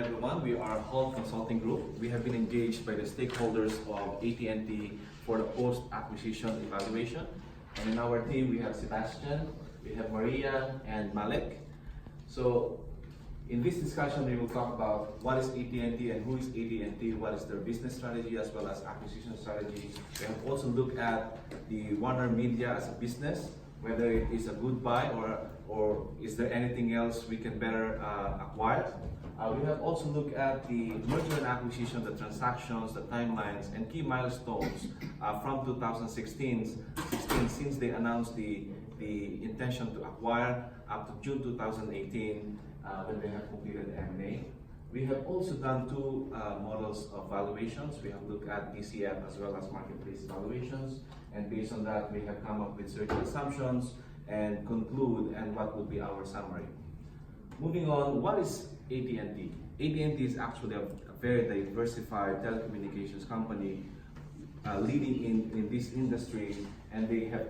everyone. We are Hult Consulting Group. We have been engaged by the stakeholders of AT&T for the post-acquisition evaluation. And in our team, we have Sebastian, we have Maria, and Malik. So in this discussion, we will talk about what is AT&T and who is AT&T, what is their business strategy as well as acquisition strategy. We have also looked at the WarnerMedia as a business, whether it is a good buy or is there anything else we can better acquire. We have also looked at the merger and acquisition, the transactions, the timelines, and key milestones from 2016 since they announced the intention to acquire up to June 2018 when they have completed the M&A. We have also done two models of valuations. We have looked at DCF as well as marketplace valuations, and based on that, we have come up with certain assumptions and conclude and what would be our summary. Moving on, what is AT&T? AT&T is actually a very diversified telecommunications company leading in this industry, and they have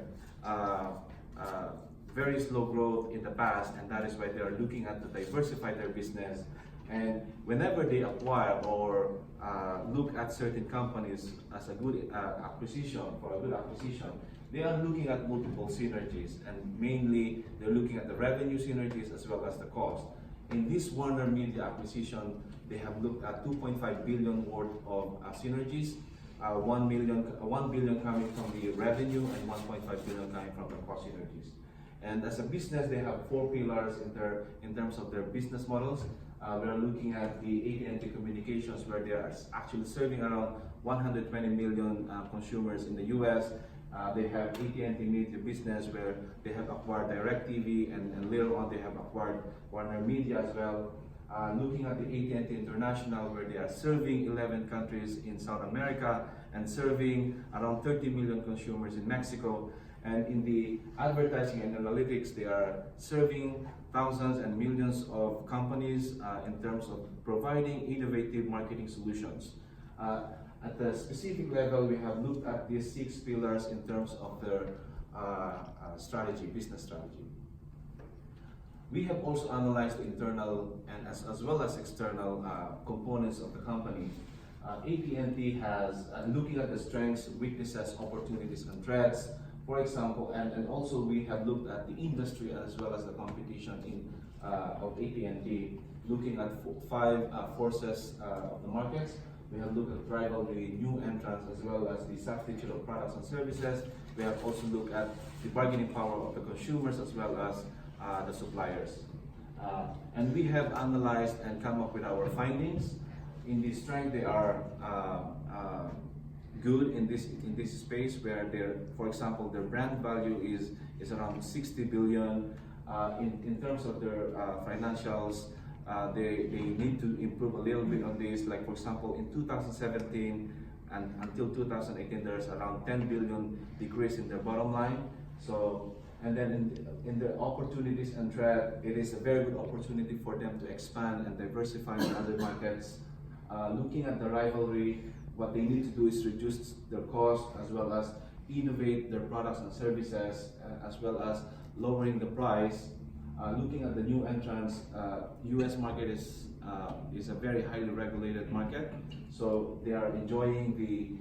very slow growth in the past, and that is why they are looking at to diversify their business. And whenever they acquire or look at certain companies as a good acquisition, they are looking at multiple synergies, and mainly they're looking at the revenue synergies as well as the cost. In this WarnerMedia acquisition, they have looked at 2.5 billion worth of synergies, 1 billion coming from the revenue and 1.5 billion coming from the cost synergies. And as a business, they have four pillars in terms of their business models. We are looking at the AT&T Communications, where they are actually serving around 120 million consumers in the US. They have AT&T Media business, where they have acquired DirecTV, and later on they have acquired WarnerMedia as well. Looking at the AT&T International, where they are serving 11 countries in South America and serving around 30 million consumers in Mexico. And in the advertising and analytics, they are serving thousands and millions of companies in terms of providing innovative marketing solutions. At the specific level, we have looked at these 6 pillars in terms of their strategy, business strategy. We have also analyzed the internal and as well as external components of the company. AT&T has, looking at the strengths, weaknesses, opportunities, and threats, for example, and also we have looked at the industry as well as the competition of AT&T, looking at 5 forces of the markets. We have looked at rivalry, new entrants, as well as the substitute of products and services. We have also looked at the bargaining power of the consumers as well as the suppliers. And we have analyzed and come up with our findings. In the strength, they are good in this space, where for example, their brand value is around 60 billion. In terms of their financials, they need to improve a little bit on this. Like for example, in 2017 and until 2018, there's around 10 billion decrease in their bottom line. So, and then in the opportunities and threat, it is a very good opportunity for them to expand and diversify in other markets. Looking at the rivalry, what they need to do is reduce their cost as well as innovate their products and services, as well as lowering the price. Looking at the new entrants, U.S. market is a very highly regulated market, so they are enjoying the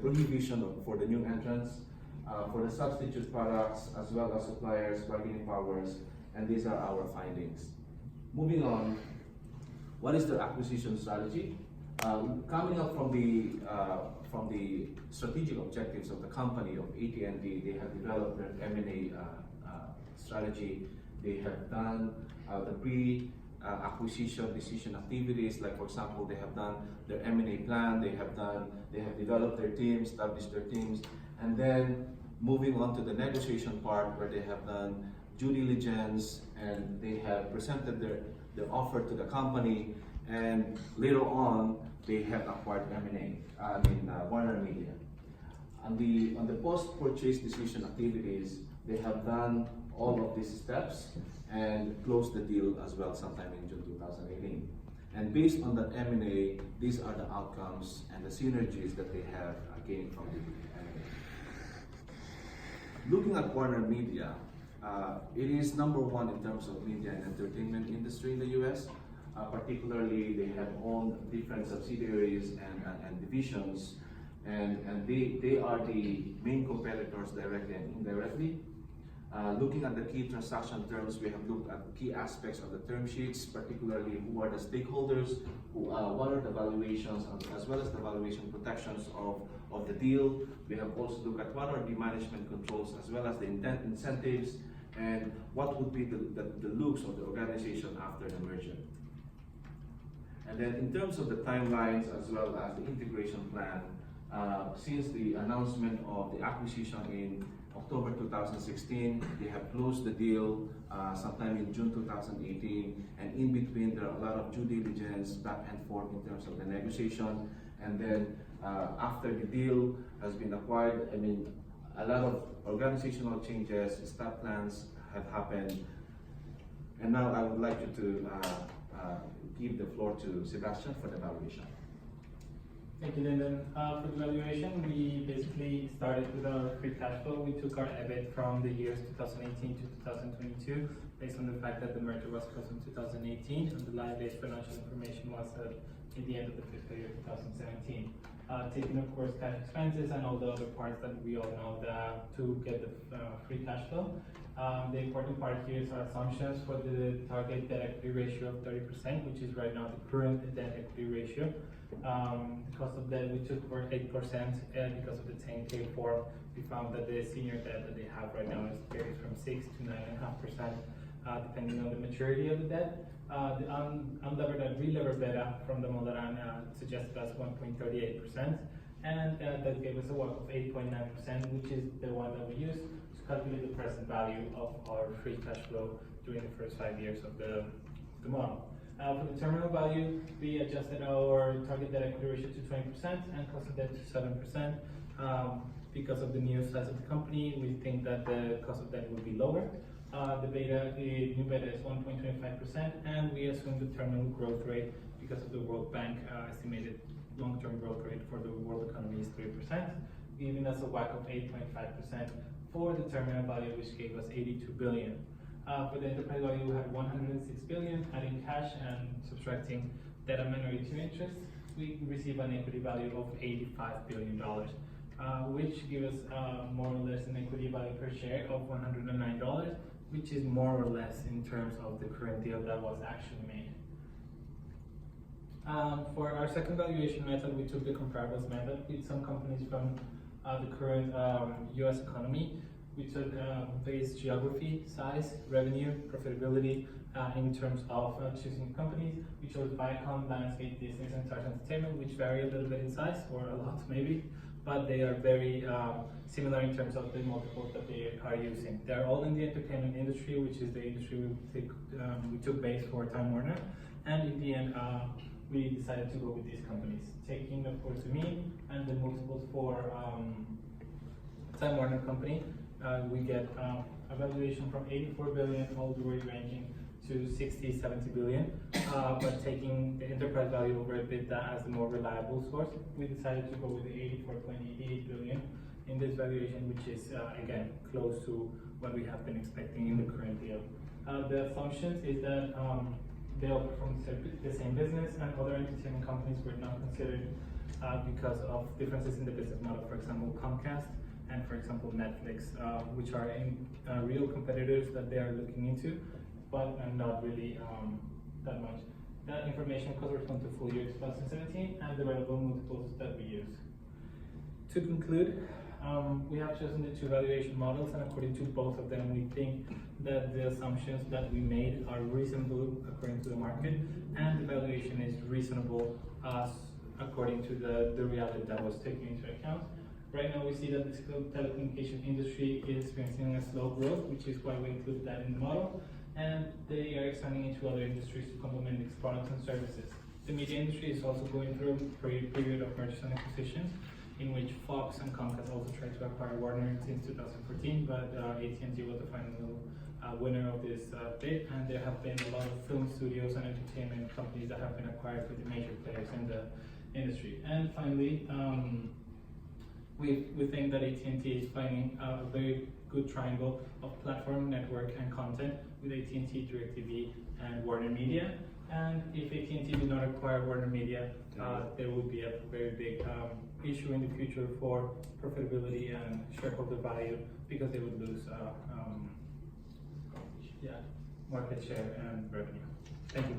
prohibition for the new entrants, for the substitute products as well as suppliers, bargaining powers, and these are our findings. Moving on, what is the acquisition strategy? Coming up from the strategic objectives of the company of AT&T, they have developed their M&A strategy. They have done the pre-acquisition decision activities, like for example, they have done their M&A plan. They have developed their teams, established their teams, and then moving on to the negotiation part, where they have done due diligence and they have presented their offer to the company, and later on they have acquired WarnerMedia. On the post-purchase decision activities, they have done all of these steps and closed the deal as well sometime in June 2018. And based on that M&A, these are the outcomes and the synergies that they have gained from the M&A. Looking at WarnerMedia, It is number one in terms of media and entertainment industry in the US. Particularly, they have owned different subsidiaries and divisions, and they are the main competitors directly and indirectly. Looking at the key transaction terms, we have looked at key aspects of the term sheets, particularly who are the stakeholders, what are the valuations, as well as the valuation protections of the deal. We have also looked at what are the management controls, as well as the incentives, and what would be the looks of the organization after the merger. And then in terms of the timelines, as well as the integration plan, since the announcement of the acquisition in October 2016, they have closed the deal sometime in June 2018, and in between there are a lot of due diligence back and forth in terms of the negotiation. And then after the deal has been acquired, I mean, a lot of organizational changes, staff plans have happened. And now I would like you to give the floor to Sebastian for the valuation. Thank you, Lyndon. For the valuation, we basically started with our free cash flow. We took our EBIT from the years 2018 to 2022, based on the fact that the merger was closed in 2018, and the live-based financial information was at the end of the fiscal year 2017. Taking, of course, cash expenses and all the other parts that we all know to get the free cash flow. The important part here is our assumptions for the target debt equity ratio of 30%, which is right now the current debt equity ratio. The cost of debt we took for 8%, and because of the 10K form, we found that the senior debt that they have right now varies from 6 to 9.5%, depending on the maturity of the debt. The unlevered and relevered beta from the model suggested as 1.38%, and that gave us a WACC of 8.9%, which is the one that we use to calculate the present value of our free cash flow during the first 5 years of the model. For the terminal value, we adjusted our target debt equity ratio to 20% and cost of debt to 7%. Because of the new size of the company, we think that the cost of debt will be lower. The new beta is 1.25%, and we assume the terminal growth rate, because of the World Bank estimated long-term growth rate for the world economy is 3%, giving us a WACC of 8.5% for the terminal value, which gave us 82 billion. For the enterprise value, we had 106 billion, adding cash and subtracting debt and minority interest. We receive an equity value of $85 billion, which gives us more or less an equity value per share of $109, which is more or less in terms of the current deal that was actually made. For our second valuation method, we took the comparables method with some companies from the current US economy. We took various geography, size, revenue, profitability in terms of choosing companies. We chose Viacom, Landscape, Disney, and Stars Entertainment, which vary a little bit in size, or a lot maybe, but they are very similar in terms of the multiples that they are using. They're all in the entertainment industry, which is the industry we took base for Time Warner, and in the end, we decided to go with these companies, taking of course the mean and the multiples for Time Warner company. We get a valuation from 84 billion all the way ranging to 60, 70 billion, but taking the enterprise value over EBITDA as the more reliable source, we decided to go with the 84.88 billion in this valuation, which is again close to what we have been expecting in the current deal. The assumptions is that they operate from the same business, and other entertainment companies were not considered because of differences in the business model. For example, Comcast and for example Netflix, which are real competitors that they are looking into, but not really that much. That information corresponds to full year 2017 and the relevant multiples that we use. To conclude, we have chosen the two valuation models, and according to both of them, we think that the assumptions that we made are reasonable according to the market, and the valuation is reasonable according to the reality that was taken into account. Right now we see that the telecommunication industry is experiencing a slow growth, which is why we included that in the model, and they are expanding into other industries to complement its products and services. The media industry is also going through a period of mergers and acquisitions, in which Fox and Comcast also tried to acquire Warner since 2014, but AT&T was the final winner of this bid, and there have been a lot of film studios and entertainment companies that have been acquired by the major players in the industry. And finally, we think that AT&T is finding a very good triangle of platform, network, and content with AT&T, DirecTV, and WarnerMedia. And if AT&T did not acquire WarnerMedia, there would be a very big issue in the future for profitability and shareholder value because they would lose market share and revenue. Thank you.